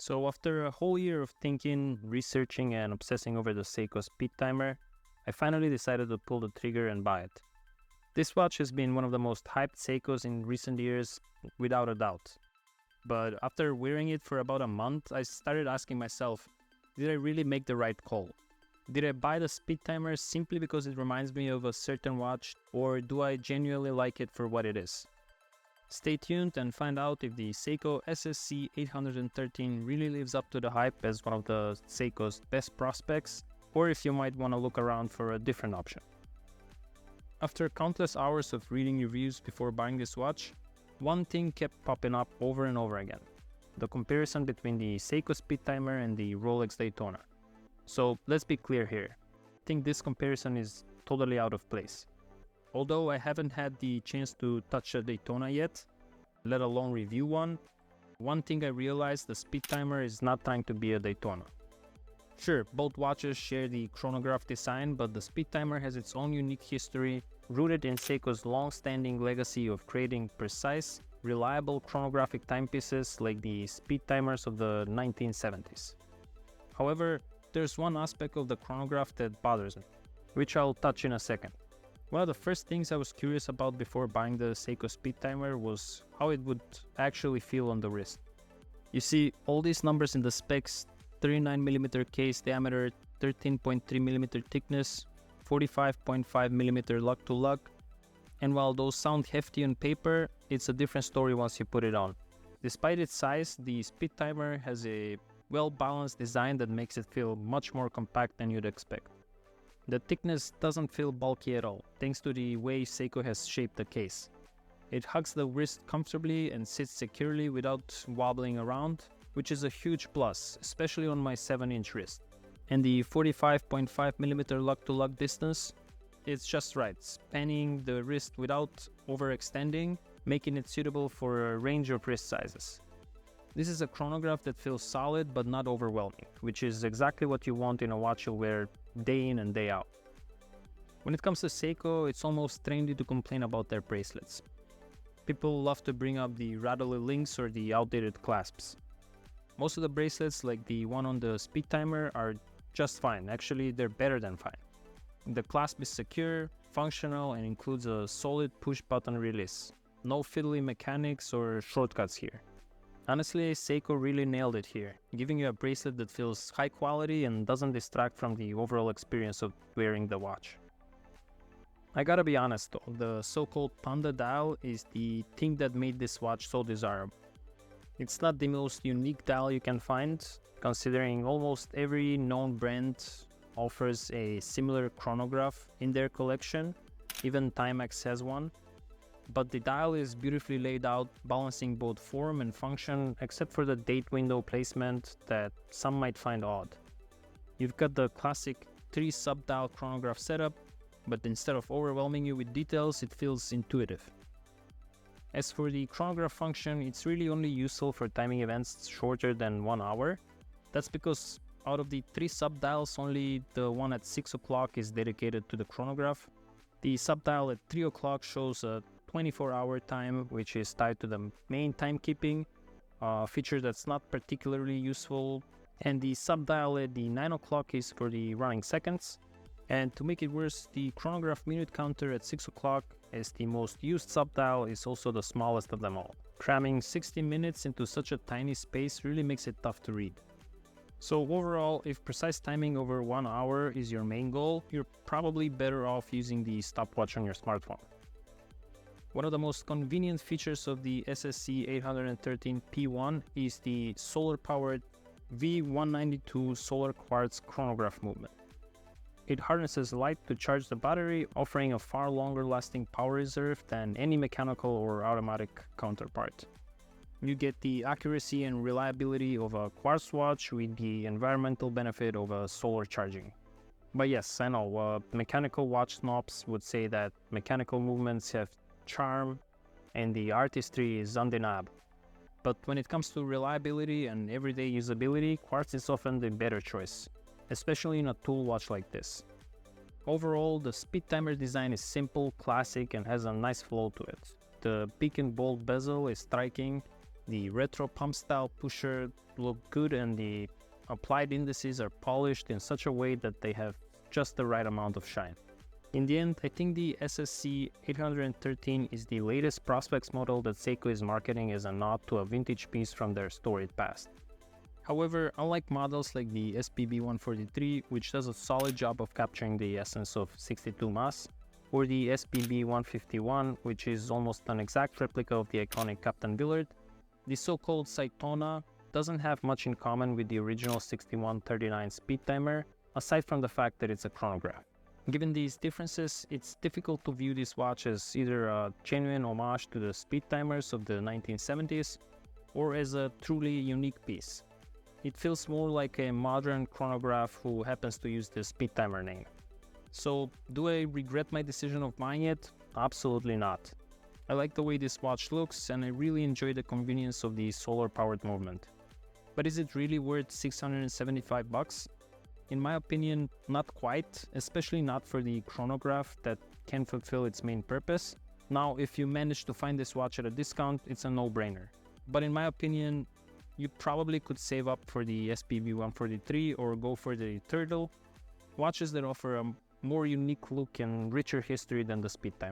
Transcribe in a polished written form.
So after a whole year of thinking, researching, and obsessing over the Seiko Speedtimer, I finally decided to pull the trigger and buy it. This watch has been one of the most hyped Seikos in recent years, without a doubt. But after wearing it for about a month, I started asking myself, did I really make the right call? Did I buy the Speedtimer simply because it reminds me of a certain watch, or do I genuinely like it for what it is? Stay tuned and find out if the Seiko SSC813 really lives up to the hype as one of the Seiko's best prospects, or if you might want to look around for a different option. After countless hours of reading reviews before buying this watch, one thing kept popping up over and over again: the comparison between the Seiko Speedtimer and the Rolex Daytona. So let's be clear here. I think this comparison is totally out of place. Although I haven't had the chance to touch a Daytona yet, let alone review one thing I realized: the Speedtimer is not trying to be a Daytona. Sure, both watches share the chronograph design, but the Speedtimer has its own unique history, rooted in Seiko's long-standing legacy of creating precise, reliable chronographic timepieces like the Speedtimers of the 1970s. However, there's one aspect of the chronograph that bothers me, which I'll touch in a second. One of the first things I was curious about before buying the Seiko Speedtimer was how it would actually feel on the wrist. You see, all these numbers in the specs: 39mm case diameter, 13.3mm thickness, 45.5mm lug-to-lug, and while those sound hefty on paper, it's a different story once you put it on. Despite its size, the Speedtimer has a well-balanced design that makes it feel much more compact than you'd expect. The thickness doesn't feel bulky at all, thanks to the way Seiko has shaped the case. It hugs the wrist comfortably and sits securely without wobbling around, which is a huge plus, especially on my 7-inch wrist. And the 45.5mm lug-to-lug distance, it's just right, spanning the wrist without overextending, making it suitable for a range of wrist sizes. This is a chronograph that feels solid but not overwhelming, which is exactly what you want in a watch you'll wear day in and day out. When it comes to Seiko, it's almost trendy to complain about their bracelets. People love to bring up the rattly links or the outdated clasps. Most of the bracelets, like the one on the Speedtimer, are just fine. Actually, they're better than fine. The clasp is secure, functional, and includes a solid push-button release. No fiddly mechanics or shortcuts here. Honestly, Seiko really nailed it here, giving you a bracelet that feels high quality and doesn't distract from the overall experience of wearing the watch. I gotta be honest though, the so-called Panda dial is the thing that made this watch so desirable. It's not the most unique dial you can find, considering almost every known brand offers a similar chronograph in their collection. Even Timex has one. But the dial is beautifully laid out, balancing both form and function, except for the date window placement that some might find odd. You've got the classic 3 sub-dial chronograph setup, but instead of overwhelming you with details, it feels intuitive. As for the chronograph function, it's really only useful for timing events shorter than 1 hour. That's because out of the 3 sub-dials, only the one at 6 o'clock is dedicated to the chronograph. The sub-dial at 3 o'clock shows a 24-hour time, which is tied to the main timekeeping, a feature that's not particularly useful. And the sub-dial at the 9 o'clock is for the running seconds. And to make it worse, the chronograph minute counter at 6 o'clock, as the most used sub-dial, is also the smallest of them all. Cramming 60 minutes into such a tiny space really makes it tough to read. So overall, if precise timing over 1 hour is your main goal, you're probably better off using the stopwatch on your smartphone. One of the most convenient features of the SSC813 P1 is the solar-powered V192 solar quartz chronograph movement. It harnesses light to charge the battery, offering a far longer lasting power reserve than any mechanical or automatic counterpart. You get the accuracy and reliability of a quartz watch with the environmental benefit of a solar charging. But yes, I know, mechanical watch snobs would say that mechanical movements have charm and the artistry is undeniable. But when it comes to reliability and everyday usability, quartz is often the better choice, especially in a tool watch like this. Overall, the Speedtimer design is simple, classic, and has a nice flow to it. The big and bold bezel is striking, The retro pump style pusher look good and the applied indices are polished in such a way that they have just the right amount of shine. In the end, I think the SSC813 is the latest Prospex model that Seiko is marketing as a nod to a vintage piece from their storied past. However, unlike models like the SPB143, which does a solid job of capturing the essence of 62 mass, or the SPB151, which is almost an exact replica of the iconic Captain Billard, the so-called Seytona doesn't have much in common with the original 6139 Speedtimer, aside from the fact that it's a chronograph. Given these differences, it's difficult to view this watch as either a genuine homage to the Speedtimers of the 1970s or as a truly unique piece. It feels more like a modern chronograph who happens to use the Speedtimer name. So, do I regret my decision of buying it? Absolutely not. I like the way this watch looks and I really enjoy the convenience of the solar-powered movement. But is it really worth $675? In my opinion, not quite, especially not for the chronograph that can fulfill its main purpose. Now, if you manage to find this watch at a discount, it's a no-brainer. But in my opinion, you probably could save up for the SPB143 or go for the Turtle, watches that offer a more unique look and richer history than the Speedtimer.